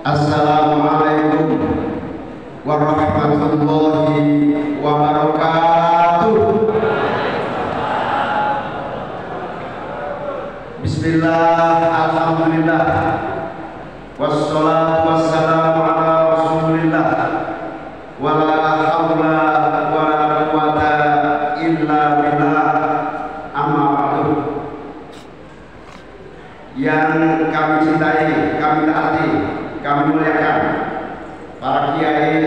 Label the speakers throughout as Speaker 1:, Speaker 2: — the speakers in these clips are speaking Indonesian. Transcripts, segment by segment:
Speaker 1: Assalamualaikum warahmatullahi wabarakatuh. Bismillah, alhamdulillah, wassalatu wassalamu ala rasulillah, wala hawla wala quwata illa billah, amma ba'du. Yang kami cintai, kami taati, kami muliakan para kiai,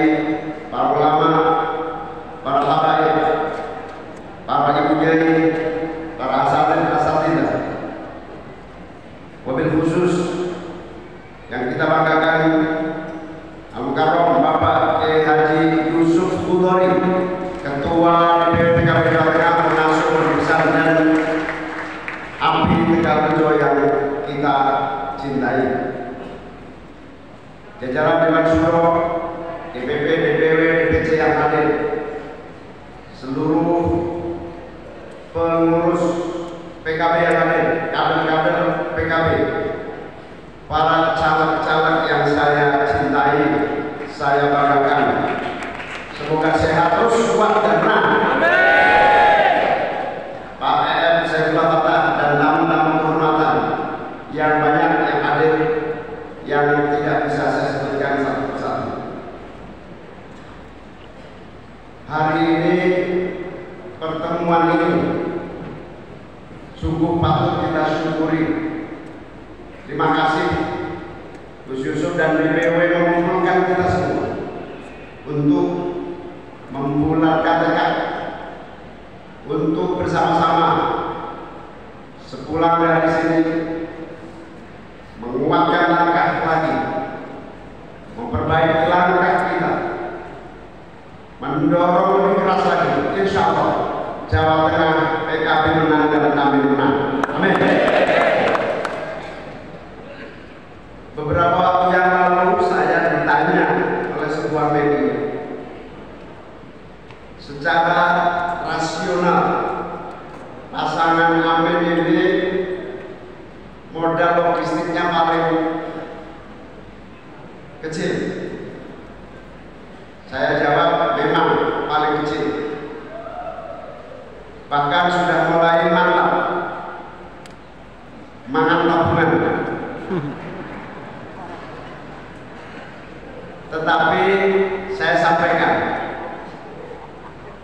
Speaker 1: para ulama, para habaib, para ibu kiai, para asatidzah. Wabil khusus yang kita banggakan Al-Mukarram Bapak Kiai Haji Yusuf Hudori, Ketua DPP PKB Jawa Tengah, pengasuh besar dan api Tegalrejo yang kita cintai. Jajaran Dewan Syuro, DPP, DPW, DPC yang hadir, seluruh pengurus PKB yang hadir, kader-kader PKB, para caleg-caleg yang saya cintai, saya banggakan. Semoga sehat terus, kuat dan menang. Pak EM, Saifullah Fatah, dan tamu-tamu kehormatan yang banyak yang hadir, yang tidak bisa saya sebutkan satu persatu. Hari ini, pertemuan ini sungguh patut kita syukuri. Terima kasih Gus Yusuf dan DPW mengumpulkan kita semua untuk membulatkan tekad, untuk bersama-sama sepulang dari sini menguatkan langkah lagi, memperbaiki langkah kita, mendorong lebih keras lagi. Insya Allah Jawa Tengah PKB menang dan kami menang. Amin. Beberapa waktu yang lalu saya ditanya oleh sebuah media, secara rasional pasangan Amin ini modal logistiknya paling kecil. Saya jawab memang paling kecil, bahkan sudah mulai mangan tabungan. Tetapi saya sampaikan,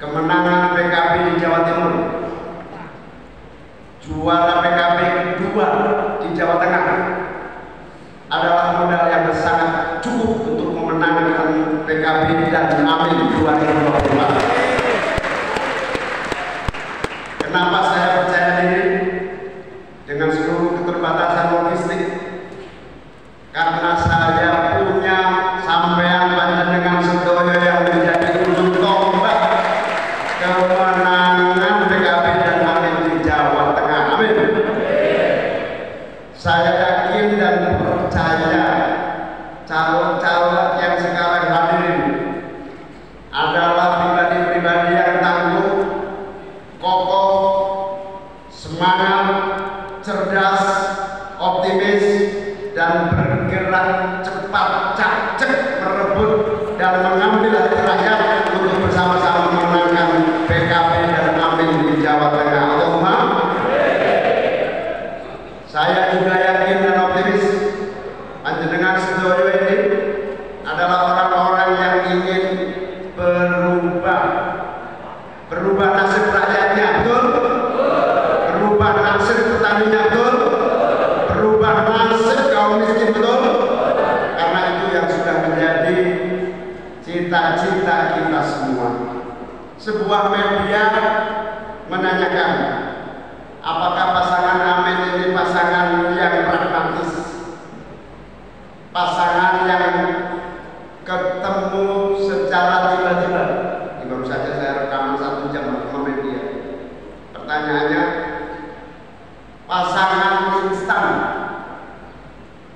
Speaker 1: kemenangan PKB di Jawa Timur, juara PKB kedua di Jawa Tengah adalah modal yang sangat cukup untuk memenangkan PKB dan Amin 2024. Kenapa saya percaya diri dengan seluruh keterbatasan logistik? Karena saya punya sampean panjenengan sedoyo yang menjadi ujung tombak kemenangan PKB dan Amin di Jawa Tengah. Amin. Saya yakin dan percaya calon-calon yang sekarang hadir adalah pribadi-pribadi yang tangguh, kokoh, semangat, cerdas, optimis, dan bergerak cepat, cacek, merebut dan mengambil hati rakyat untuk bersama-sama memenangkan PKB dan Amin di Jawa Tengah. Allahumma. Saya juga yakin dan optimis panjenengan sedoyo ini adalah orang-orang yang ingin berubah nasib rakyatnya, betul? Berubah nasib petaninya, betul? Berubah nasib kaum miskin, betul? Karena itu yang sudah menjadi cita-cita kita semua. Sebuah media menanyakan, apakah pasangan Amin ini pasangan yang pragmatis, pasangan yang ketemu secara tiba-tiba? Baru saja saya rekaman 1 jam sama media. Pertanyaannya, pasangan instan,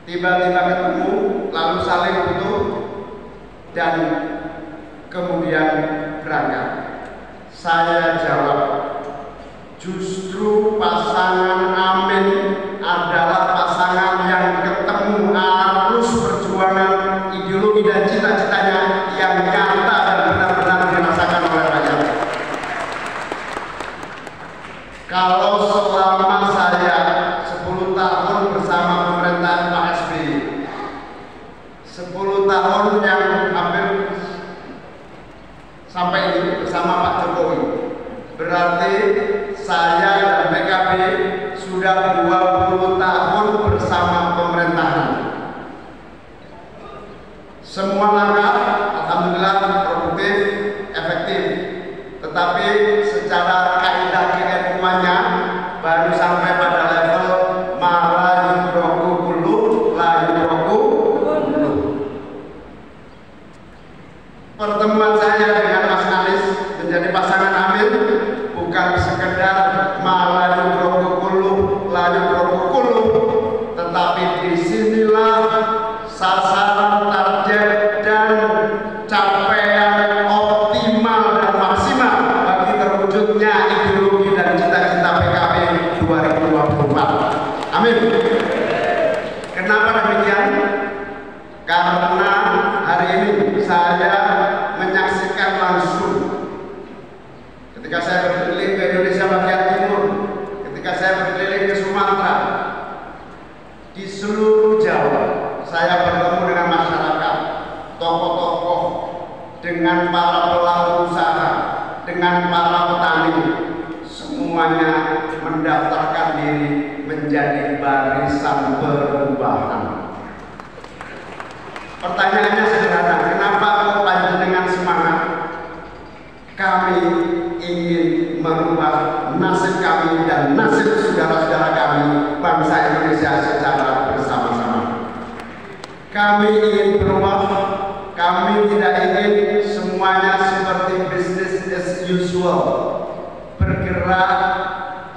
Speaker 1: tiba-tiba ketemu lalu saling butuh dan kemudian berangkat. Saya jawab, justru pasangan Amin adalah pasangan yang ketemu arus perjuangan Kalau selama saya 10 tahun bersama pemerintahan Pak SBY, 10 tahun yang hampir sampai ini bersama Pak Jokowi, berarti saya dan PKB sudah 20 tahun bersama pemerintahan. Semua langkah alhamdulillah produktif, efektif, tetapi secara kaidah keilmuannya baru sampai pada level mala yudroku kulu la yudroku kulu. Pertemuan saya dengan Mas Anies menjadi pasangan amin bukan sekedar mala yudroku kulu la yudroku kulu, tetapi disinilah sasaran, target, dan capaian optimal dan maksimal bagi terwujudnya ideologi dan cita-cita PKB 2024. Amin. Kenapa demikian? Karena hari ini saya menyaksikan langsung ketika saya berkeliling ke Indonesia bagian timur, ketika saya berkeliling ke Sumatera, di seluruh Jawa, saya bertemu dengan masyarakat, tokoh-tokoh, dengan para pelaku usaha, dengan para petani, semuanya mendaftarkan diri menjadi barisan perubahan. Pertanyaannya sederhana, kenapa kok panjenengan semangat? Kami ingin merubah nasib kami dan nasib saudara-saudara kami, bangsa Indonesia secara bersama-sama. Kami ingin berubah, kami tidak ingin semuanya seperti business as usual, bergerak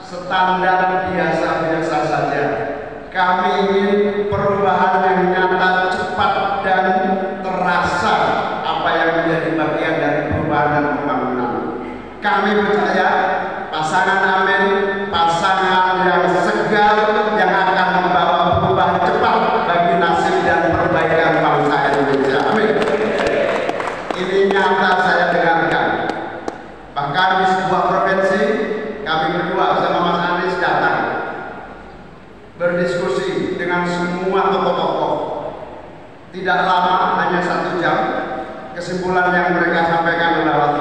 Speaker 1: standar biasa-biasa saja. Kami ingin perubahan yang nyata, cepat, dan terasa apa yang menjadi bagian dari perubahan dan pembangunan. Kami percaya pasangan amin, pasangan yang segar yang akan membawa perubahan cepat bagi nasib dan perbaikan bangsa Indonesia. Amin. Ini nyata saya dengarkan. Bahkan di sebuah provinsi kami berdua bersama Mas Anies datang berdiskusi dengan semua tokoh-tokoh. Tidak lama, hanya 1 jam. Kesimpulan yang mereka sampaikan adalah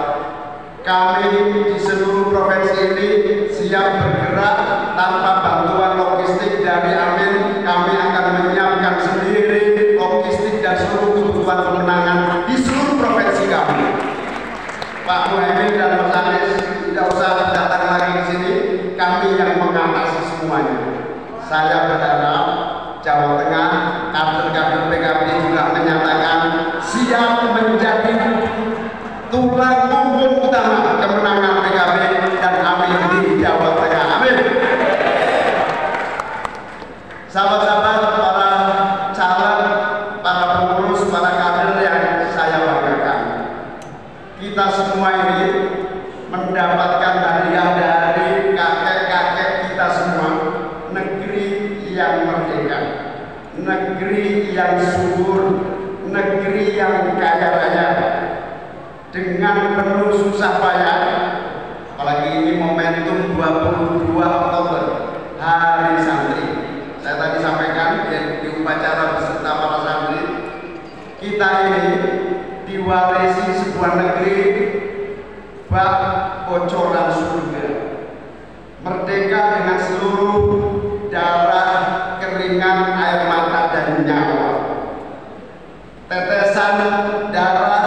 Speaker 1: kami di seluruh provinsi ini siap bergerak tanpa bantuan logistik dari Amin. Kami akan menyiapkan sendiri logistik dan seluruh kebutuhan pemenangan di seluruh provinsi kami. Pak Muhaimin dan Mas Anies tidak usah datang lagi ke sini, kami yang mengatasi semuanya. Saya berharap Jawa Tengah, kader-kader PKB juga menyatakan siap menjadi tulang punggung utama kemenangan PKB dan Amin di Jawa Tengah. Amin. Sahabat-sahabat, para calon, para pengurus, para kader yang saya banggakan, kita semua ini mendapatkan hadiah dari kakek-kakek kita semua, negeri yang merdeka, negeri yang subur, negeri yang kaya raya, dengan penuh susah payah. Apalagi ini momentum 22 Oktober, Hari Santri. Saya tadi sampaikan di upacara beserta para santri, kita ini diwarisi sebuah negeri bak bocoran surga, merdeka dengan seluruh darah, keringat, air mata, dan nyawa. Tetesan darah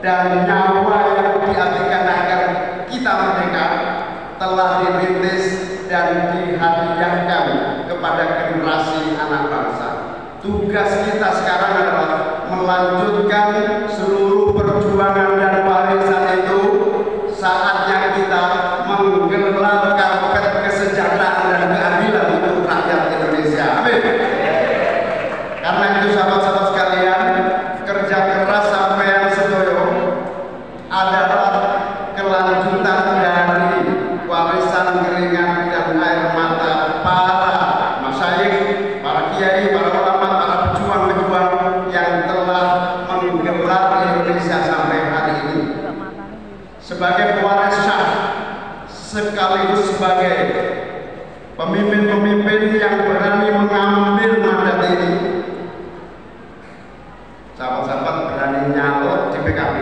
Speaker 1: dan nyawa yang diabdikan agar kita merdeka telah dirintis dan dihadiahkan kepada generasi anak bangsa. Tugas kita sekarang adalah melanjutkan seluruh perjuangan dan warisan itu. Saatnya kita menggelar karpet kesejahteraan dan keadilan untuk rakyat Indonesia. Amin. Karena itu sahabat-sahabat sekalian, kerja keras sampeyan sedoyo adalah kelanjutan dari warisan keringat dan air mata para masyayikh, para kiai, para ulama, para pejuang-pejuang yang telah menggelar Indonesia sampai hari ini. sekaligus sebagai pemimpin-pemimpin yang berani mengambil mandat ini. Sahabat-sahabat berani nyalon di PKB,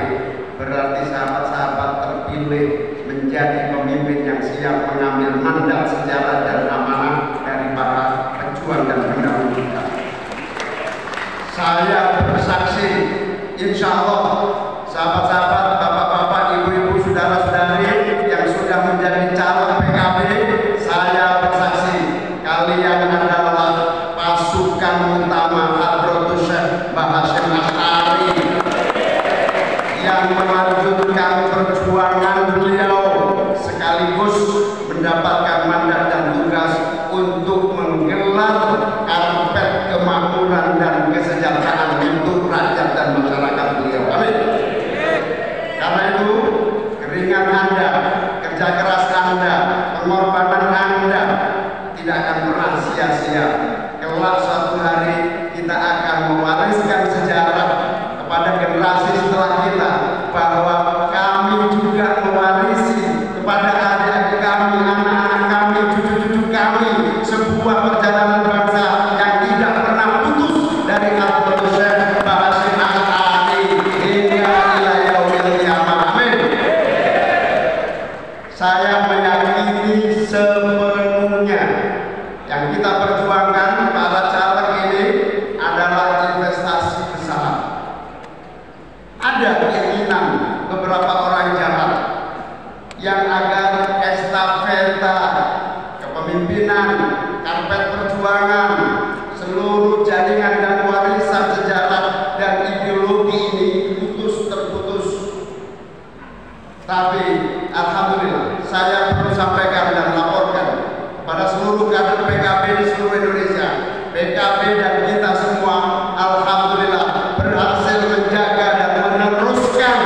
Speaker 1: berarti sahabat-sahabat terpilih menjadi pemimpin yang siap mengambil mandat sejarah dan amanah dari para pejuang dan pendahulu kita. Saya bersaksi, insya Allah, sahabat-sahabat, bapak-bapak, ibu-ibu, saudara-saudari yang sudah menjadi calon PKB, saya bersaksi kalian adalah pasukan utama Hadratus Syekh Mbah Hasyim Asy'ari yang melanjutkan perjuangan beliau sekaligus mendapatkan mandat dan tugas untuk menggelar karpet kemakmuran dan kesejahteraan untuk rakyat dan masyarakat beliau. Amin. Karena itu keringat Anda, kerja keras Anda, pengorbanan Anda tidak akan pernah sia-sia. Kelak suatu hari kita akan mewariskan sejarah kepada generasi setelah kita bahwa kami juga mewarisi kepada adik-adik kami, anak-anak kami, cucu-cucu kami sebuah perjalanan bangsa yang tidak pernah putus dari Hadratus Syekh Mbah Hasyim Asy'ari hingga ila yaumil qiyamah. Amin. Saya meyakini sepenuhnya yang kita perjuangkan para caleg ini adalah investasi besar. Ada keinginan beberapa orang jahat yang agar estafeta kepemimpinan, karpet perjuangan, seluruh jaringan dan warisan sejarah dan ideologi ini putus terputus. Tapi alhamdulillah saya perlu sampaikan dan laporkan kepada seluruh kader PKB di seluruh Indonesia, PKB dan kita semua alhamdulillah berhasil menjaga dan meneruskan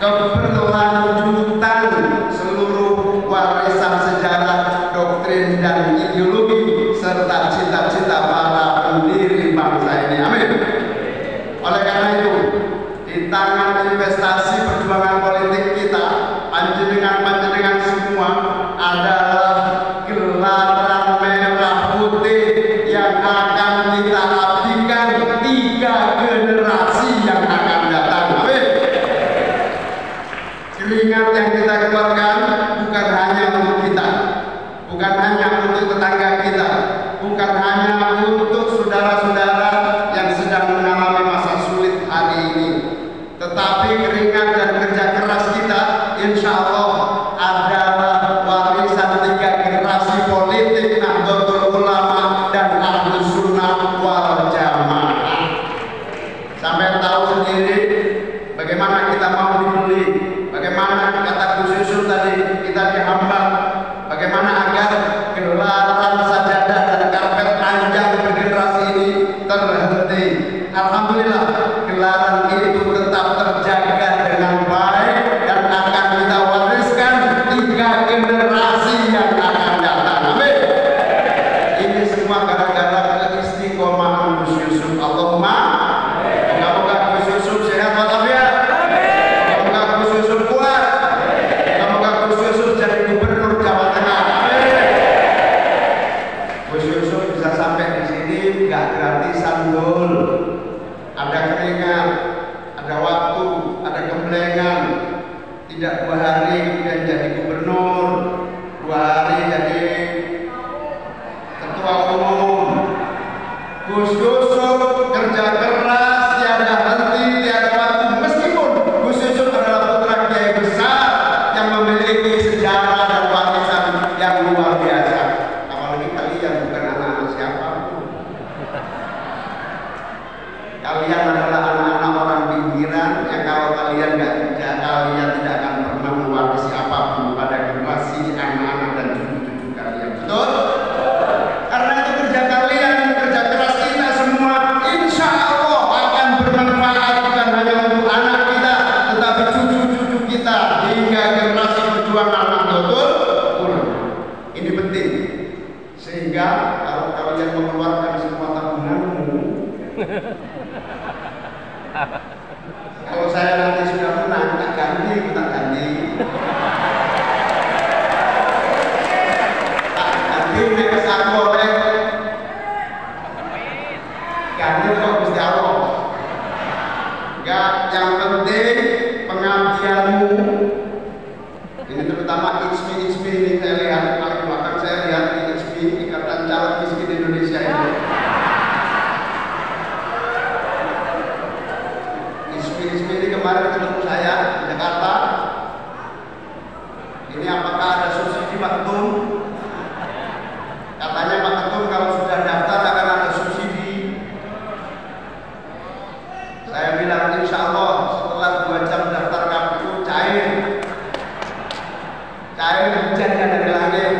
Speaker 1: keberlanjutan seluruh warisan sejarah, doktrin dan ideologi serta cita-cita para pendiri bangsa ini. Amin. Oleh karena itu, di tangan investasi perjuangan politik kita, panjenengan semua adalah gelaran merah putih yang akan kita abdikan 3 generasi yang akan datang. Amin. Keringat yang kita keluarkan bukan hanya untuk kita, bukan hanya untuk tetangga kita, bukan hanya untuk saudara-saudara yang sedang mengalami masa sulit hari ini, tetapi keringat dan kerja keras kita insya Allah adalah warisan 3 generasi politik Nahdlatul Ulama dan Ahlus Sunnah wal Jamaah. Sampai tahu sendiri bagaimana kita mau dibeli, bagaimana kata Gus Yusuf tadi kita dihambat, bagaimana agar gelaran sajadah dan karpet panjang bergenerasi ini terhenti. Alhamdulillah gelaran itu tetap terjaga dengan baik dan akan kita wariskan 3 generasi yang akan datang. Amin. Ini semua gara-gara keistiqomahan Gus Yusuf. Allahumma moga-moga Gus Yusuf sehat walafiat. Moga-moga Gus Yusuf kuat. Moga-moga Gus Yusuf jadi gubernur Jawa Tengah. Amin. Gus Yusuf bisa sampai di sini nggak gratisan dul. Ada keringat, ada waktu, ada gemblengan. Tidak 2 hari kemudian jadi gubernur, 2 hari jadi ketua umum. Gus Yusuf kerja keras, tiada henti, tiada waktu. Meskipun Gus Yusuf adalah putra kiai besar yang memiliki sejarah dan warisan yang luar biasa. Apalagi kalian bukan anak-anak siapapun. Kalian adalah anak-anak orang pinggiran yang kalau kalian nggak kerja, kalian tidak akan pernah mewarisi apapun pada generasi anak-anak dan cucu-cucu kalian. Betul? Karena itu kerja kalian, kerja keras kita semua, insya Allah akan bermanfaat bukan hanya untuk anak kita, tetapi cucu-cucu kita hingga generasi perjuangan Nahdlatul Ulama. Ini penting. Sehingga kalau kalian mengeluarkan semua tabunganmu, kalau saya nanti sudah menang, tak ganti. Katanya Pak Ketum kalau sudah daftar akan ada subsidi. Saya bilang insya Allah setelah 2 jam daftar KPU cair hujannya dari langit.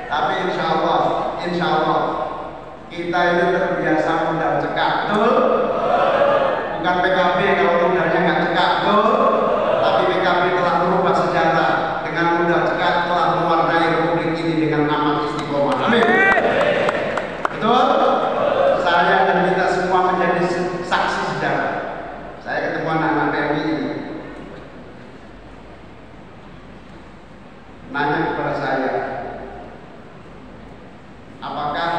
Speaker 1: Tapi insya Allah kita ini terbiasa modal cekak, betul? Bukan PKB kalau modalnya nggak cekak, betul? Tapi PKB telah merubah sejarah dengan modal cekak, telah mewarnai republik ini dengan amat istiqomah. Amin. Betul? Saya dan kita semua menjadi saksi sejarah. Saya ketemu anak-anak TNI ini, nanya kepada saya, apakah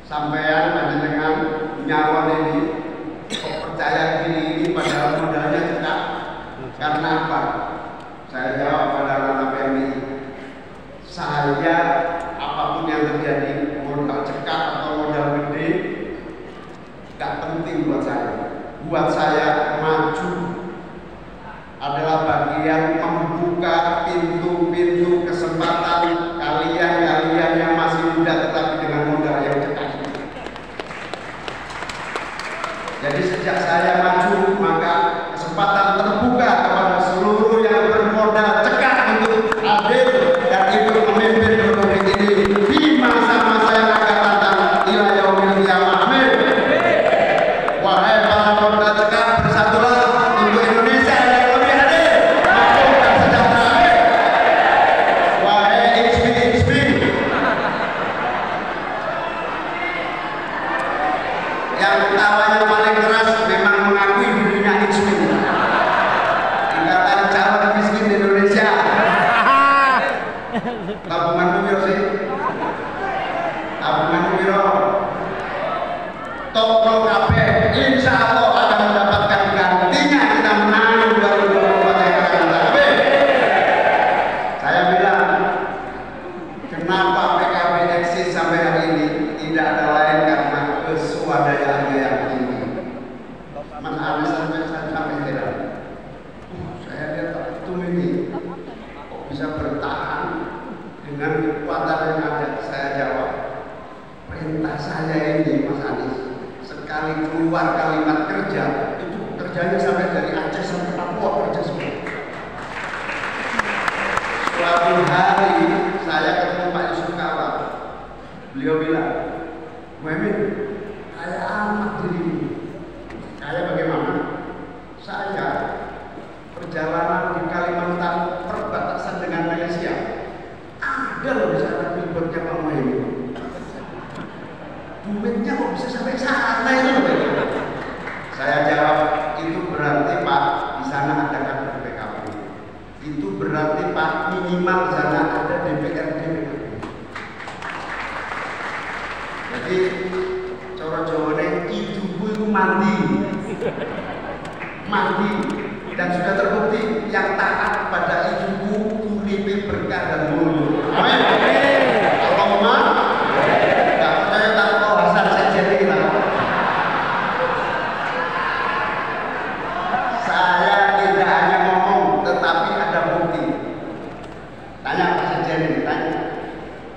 Speaker 1: sampean dengan nyalon ini kok percaya diri ini padahal modalnya cekak? Karena apa? Saya jawab pada anak PMI, saya apapun yang terjadi, modal cekak atau modal gede, gak penting buat saya. Buat saya maju adalah bagian membuka pintu-pintu kesempatan kalian yang masih muda tetapi dengan modal yang cekak. Jadi sejak saya maju maka kesempatan terbuka kepada seluruh yang bermodal cekak untuk hadir dan ikut memimpin republik ini di masa-masa yang akan datang ila yaumil qiyamah. Amin. Wahai para modal cekak, bersatulah untuk Indonesia yang lebih adil, makmur dan sejahtera. Amin. Wahai XB yang ketawanya paling keras memang mengakui dirinya XB. Ikatan calon miskin Indonesia. Tabunganmu biro sih? Tabunganmu biro? Toko KB insya Allah akan mendapatkan gantinya kita menang 2024 yang akan datang. Saya bilang, kenapa PKB eksis sampai hari ini? Tidak ada lain karena keswadayaannya yang tinggi. Mas Anies sampai tidak. Saya lihat Pak Ketum ini kok bisa bertahan dengan kekuatan yang ada. Saya jawab, perintah saya ini Mas Anies, sekali keluar kalimat kerja itu kerjanya sampai dari Aceh sampai Papua kerja semua. Suatu hari saya ketemu Pak Yusuf Kala, beliau bilang, Muhammad, kaya amat dirimu. Kaya bagaimana? Saya perjalanan di Kalimantan perbatasan dengan Malaysia, ada loh di sana billboardnya Pak Muhammad. Duitnya kok bisa sampai sana itu? Saya jawab, itu berarti Pak di sana ada kader PKB. Itu berarti Pak minimal di sana ada DPRD PKB. Jadi cara Jawane ibuku itu mandi dan sudah terbukti yang taat pada ibuku uripe berkah dan mulya. Amin. Allahumma. Enggak percaya tak kok Hasan Sajeni kita. Saya tidak hanya ngomong tetapi ada bukti. Tanya Pak Sajeni, tanya.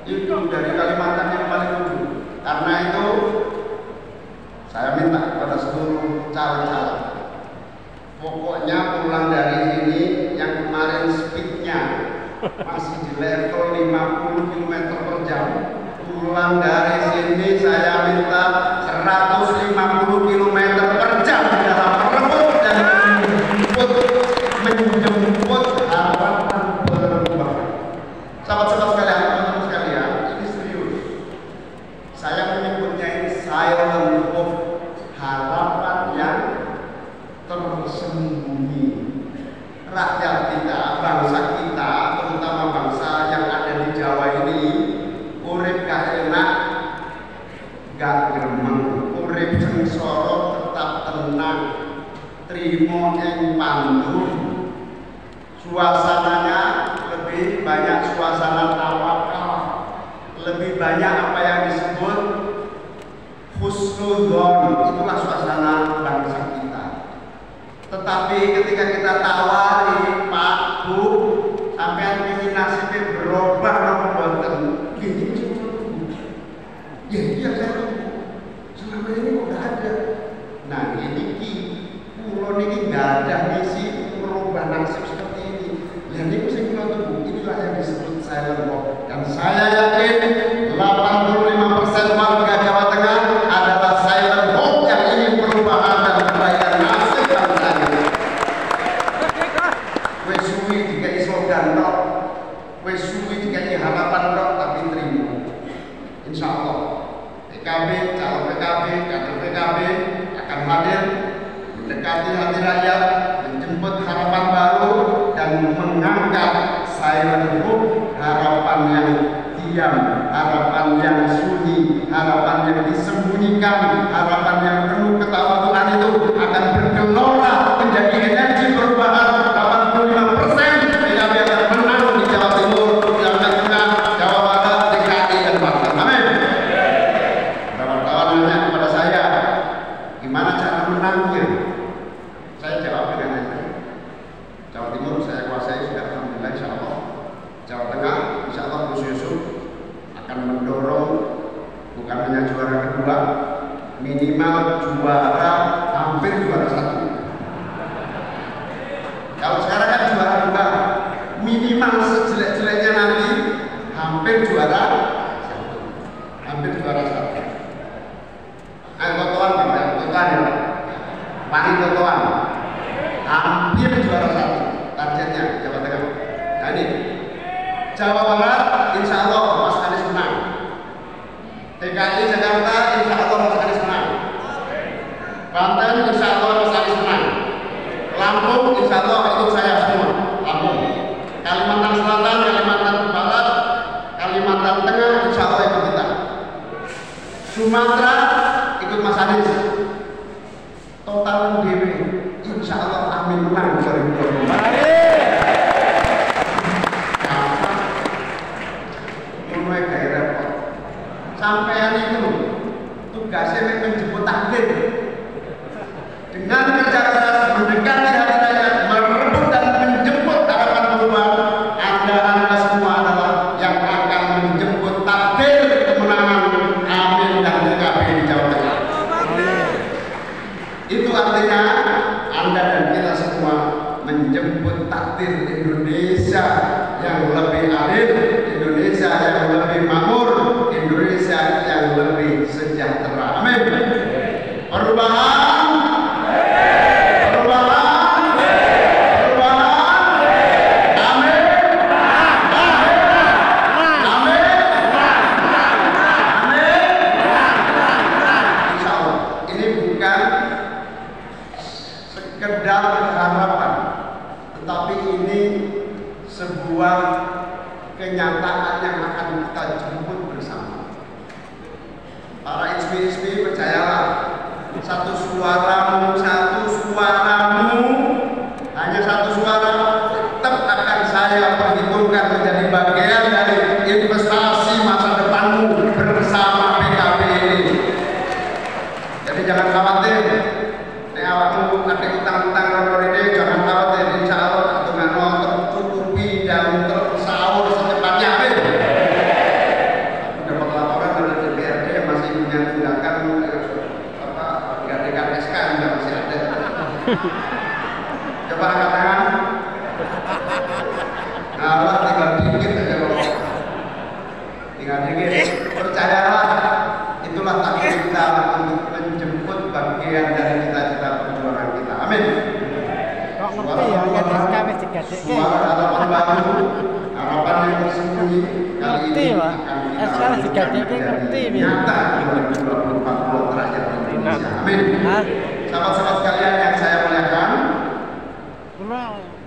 Speaker 1: Itu dari Kalimantan yang paling ujung. Karena itu saya minta kepada seluruh calon-calon, pokoknya pulang dari sini yang kemarin speednya masih di level 50 km per jam, pulang dari sini saya minta 150 km per jam di dalam merebut dan menjemput harapan berubah. Sahabat-sahabat sekalian, teman-teman sekalian, ini serius. Saya menyebutnya ini silent hope, harapan yang tersembunyi. Rakyat kita, bangsa kita, terutama bangsa yang ada di Jawa ini, urip gak enak, gak gremeng, urip sengsara tetap tenang, trimo ing pandum. Suasananya lebih banyak suasana tawakal, lebih banyak apa yang disebut husnudzon, itulah suasana bangsa kita. Tetapi ketika kita tawari, Pak, Bu, sampean ingin nasibnya berubah nopo mboten? Gini ya iya saya tunggu. Selama ini kok nggak ada. Nah ini pulau ini nggak ada misi merubah nasib seperti ini. Yang ini mesti kita tunggu. Inilah yang disebut silent vote. Dan saya yakin 85% warga Jawa Tengah adalah silent vote yang ingin perubahan dan perbaikan nasib bangsa ini. Wes suwi dikai slogan tok, wes suwi dikai harapan tok, tapi terima. Insya Allah PKB, calon PKB, kader PKB akan hadir mendekati hati rakyat, menjemput harapan baru dan mengangkat silent vote, harapan yang diam, harapan yang sunyi, harapan yang disembunyikan, harapan yang penuh ketawa Tuhan itu akan bergelora menjadi energi perubahan. 85% PKB akan menang di Jawa Timur, Jawa Tengah, Jawa Barat, DKI dan Banten. Amin. Kawan-kawan nanya kepada saya, gimana cara menangnya? Saya jawab dengan ini. Jawa Timur saya kuasai sudah, alhamdulillah, insya Allah. Jawa Tengah, insya Allah Gus Yusuf akan mendorong bukan hanya juara kedua, minimal juara, hampir juara 1. Kalau sekarang kan juara 2, minimal sejelek-jeleknya nanti hampir juara 1. Hampir juara 1. Ayo totoan Pak, totoan ya Pak. Pani totoan. Hampir juara 1 targetnya Jawa Tengah. Nah ini Jawa Barat insya Allah Mas Anies menang. DKI Jakarta insya Allah Mas Anies menang. Banten insya Allah Mas Anies menang. Lampung insya Allah ikut saya semua. Lampung, Kalimantan Selatan, Kalimantan Barat, Kalimantan Tengah insya Allah ikut kita. Sumatera ikut Mas Anies. Total DW insya Allah amin menang 2024. Sampean itu tugasnya menjemput takdir dengan kerja keras mendekati hati rakyat, merebut dan menjemput harapan perubahan. Anda semua adalah yang akan menjemput takdir kemenangan Amin dan PKB di Jawa Tengah. Itu artinya Anda dan kita semua menjemput takdir Indonesia yang lebih adil, Indonesia yang lebih makmur, Indonesia yang lebih sejahtera. Amin. Perubahan, perubahan, perubahan. Amin. Amin. Amin. Insya Allah ini bukan sekedar harapan, tetapi ini sebuah kenyataan yang akan kita jemput bersama. Para SB percayalah, satu suaramu, hanya satu suara tetap akan saya perhitungkan menjadi bagian dari investasi masa depanmu bersama PKB ini. Jadi jangan khawatir, nek awakmu ada utang-utang nomor ini, jangan khawatir, insya Allah hitungan tercukupi dan tersahur secepatnya. Amin. Dapat laporan dari DPRD masih punya tindakan gantikan SK juga masih ada. Coba angkat tangan. Nah, Allah tinggal dikit aja loh. Tinggal dikit. Percayalah, itulah takdir kita untuk menjemput bagian dari cita-cita perjuangan kita. Amin. Suara harapan baru, harapan yang tersembunyi kali ini akan kita menjadi nyata 2024 terakhir di Indonesia. Amin. Sahabat-sahabat sekalian yang saya muliakan,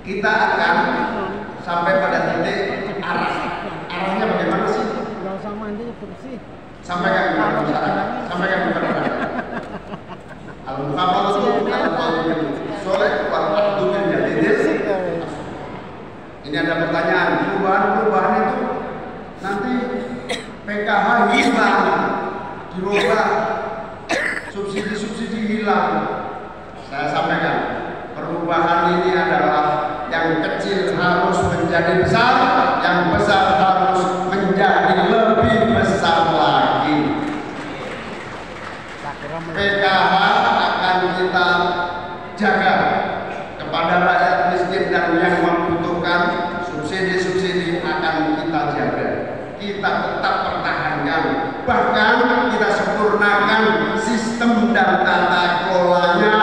Speaker 1: kita akan sampai pada titik arahnya bagaimana sih? Sampaikan kepada masyarakat, sampaikan kepada masyarakat. Al-Muhammadu soleh wal-abdu bin jadidin. Ini ada pertanyaan, perubahan itu nanti PKH hilang, dirubah, subsidi hilang. Saya sampaikan, perubahan ini adalah yang kecil harus menjadi menjadi besar, yang besar harus menjadi lebih besar lagi. PKH akan kita jaga kepada rakyat miskin dan yang membutuhkan. Subsidi-subsidi akan kita jaga, kita tetap pertahankan, bahkan kita sempurnakan sistem dan tata kelolanya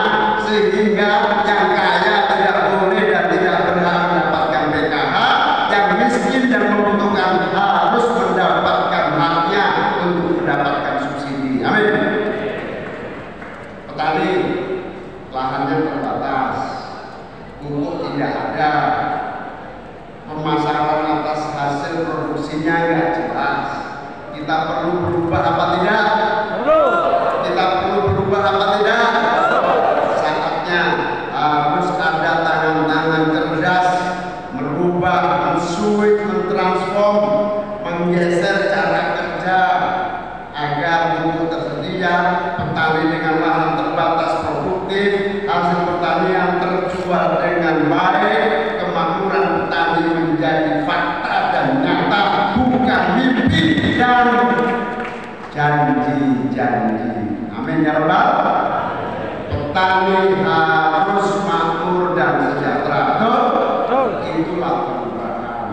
Speaker 1: sehingga yang kaya tidak boleh dan tidak berhak mendapatkan PKH, yang miskin dan membutuhkan harus mendapatkan haknya untuk mendapatkan subsidi. Amin. Petani lahannya terbatas, pupuk tidak ada, pemasaran atas hasil produksinya nggak jelas. Kita perlu berubah apa tidak? Perlu. Kita perlu berubah apa tidak? Saatnya harus ada tangan-tangan cerdas merubah, mensuit, mentransform, menggeser cara kerja agar pupuk tersedia, petani dengan lahan terbatas produktif, hasil pertanian terjual dengan baik, kemakmuran petani menjadi fakta dan nyata, bukan mimpi dan janji-janji. Amin ya Rabbal. Petani harus makmur dan sejahtera. Itulah perubahan.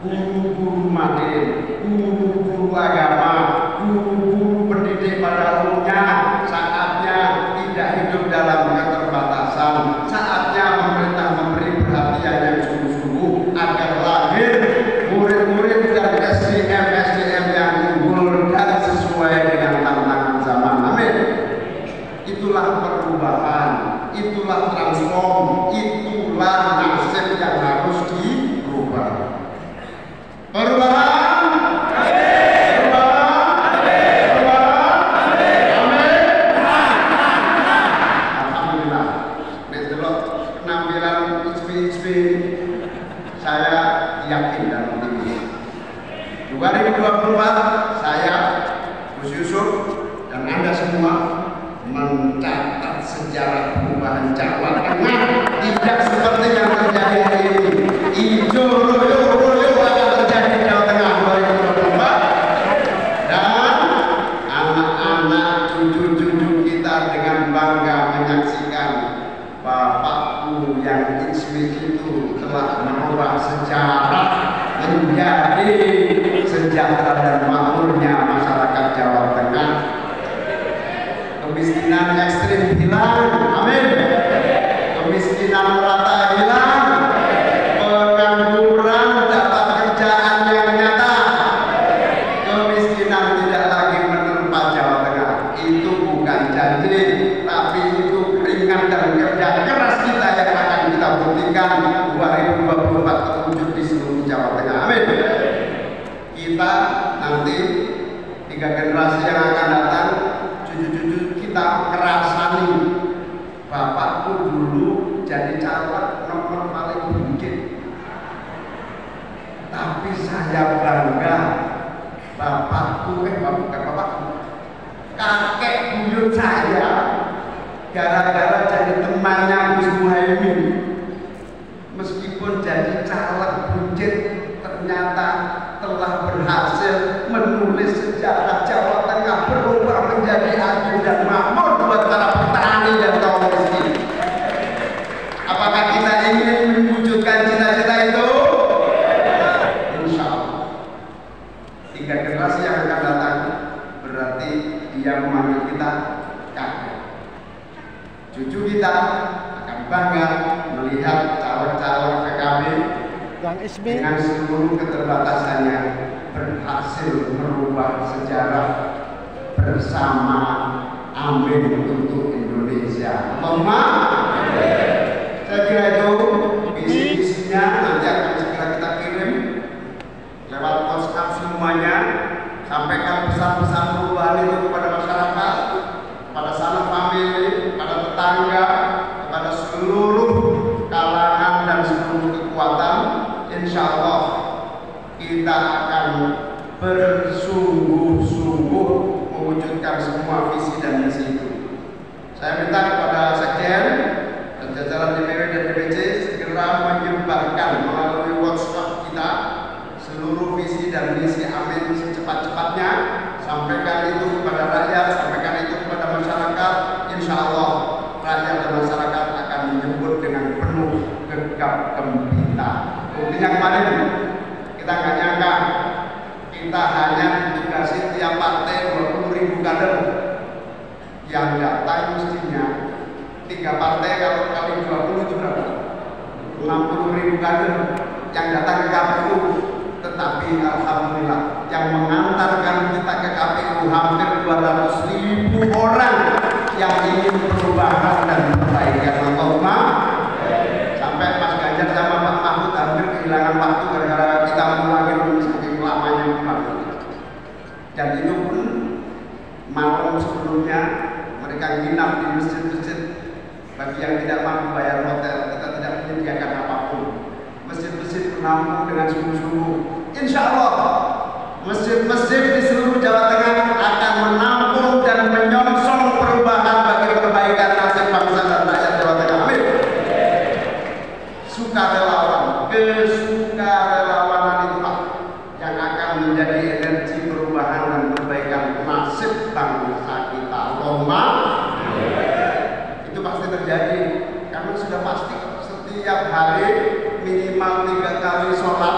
Speaker 1: Guru-guru madin, guru-guru agama, guru-guru pendidik pada umumnya, saatnya tidak hidup dalam keterbatasan. Saatnya pemerintah memberi perhatian yang sungguh-sungguh agar lahir murid-murid dan SDM yang unggul dan sesuai dengan tantangan zaman. Amin. Itulah perubahan, itulah transform, itulah nasib yang harus dirubah. Perubahan. Saya yakin dalam ini 2024 saya, Gus Yusuf dan Anda semua mencatat sejarah perubahan Jawa Tengah tidak seperti yang terjadi hari ini. Ijo royo akan terjadi di Jawa Tengah 2024 dan anak-anak cucu-cucu kita dengan bangga menyaksikan bapakku yang Ismi itu telah merubah sejarah menjadi sejahtera dan makmurnya masyarakat Jawa Tengah. Kemiskinan ekstrim hilang, amin. Kemiskinan merata hilang, pengangguran dapat kerjaan yang nyata, kemiskinan tidak lagi menerpa Jawa Tengah. Itu bukan janji, tapi itu keringat dan kerja keras kita yang akan kita buktikan 2024 terwujud di seluruh Jawa Tengah. Amin. Kita nanti 3 generasi yang akan datang, cucu-cucu kita ngerasani bapakku dulu jadi caleg nomor paling bungkit, tapi saya bangga bapakku kakek buyut saya gara-gara jadi temannya Gus Muhaimin, meskipun jadi caleg buncit ternyata telah berhasil menulis sejarah Jawa Tengah berubah menjadi adil dan makmur buat para petani dan kaum miskin. Apakah kita ingin mewujudkan cita-cita itu? Insya Allah 3 generasi yang akan datang berarti dia memanggil kita kakek. Cucu kita akan bangga melihat calon-calon PKB dengan seluruh keterbatasannya berhasil merubah sejarah bersama. Amin untuk Indonesia. Allahumma. Saya kira itu visi-visinya nanti akan segera kita kirim lewat WhatsApp semuanya. Sampaikan pesan-pesan perubahan itu kepada masyarakat, kepada sanak famili, kepada tetangga, kepada seluruh kalangan dan seluruh kekuatan. Insya Allah kita akan bersungguh-sungguh mewujudkan semua visi dan misi itu. Saya minta kepada Sekjen dan jajaran DPW dan DPC segera menyebarkan melalui WhatsApp seluruh visi dan misi Amin secepat-cepatnya. Sampaikan itu kepada rakyat, sampaikan itu kepada masyarakat. Insya Allah rakyat dan masyarakat akan menyebut dengan penuh gegap gempita. Buktinya kemarin kita nggak nyangka, kita hanya ditugasi tiap partai 20.000 kader. Yang datang mestinya 3 partai, kalau kali 20 itu berapa? 60.000 kader yang datang ke KPU. Tetapi alhamdulillah yang mengantarkan kita ke KPU hampir 200.000 orang yang ingin perubahan dan perbaikan. Allahumma. Sampai Mas Ganjar sama Pak Mahfud hampir kehilangan waktu gara-gara kita mengulangi saking lamanya pulang. Dan itu pun malam sebelumnya mereka nginap di masjid-masjid. Bagi yang tidak mampu bayar hotel, kita tidak menyediakan apapun. Masjid-masjid menampung dengan sungguh-sungguh. Insya Allah masjid-masjid di seluruh Jawa Tengah akan menampung dan menyongsong perubahan bagi perbaikan nasib bangsa dan rakyat Jawa Tengah. Amin. Sukarelawan, kesukarelawanan itulah yang akan menjadi energi perubahan dan perbaikan nasib bangsa kita. Allahumma. Itu pasti terjadi karena sudah pasti setiap hari minimal 3 kali sholat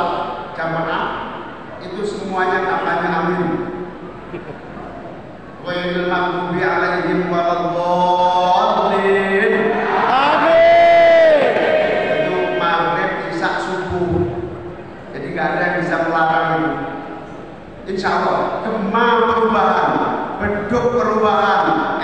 Speaker 1: jamaah itu semuanya kampanye amin. Ghairil maghdubi alaihim waladdallin. Amin. Itu maghrib, isya, subuh. Jadi nggak ada yang bisa melarang ini. Insya Allah gema perubahan, beduk perubahan,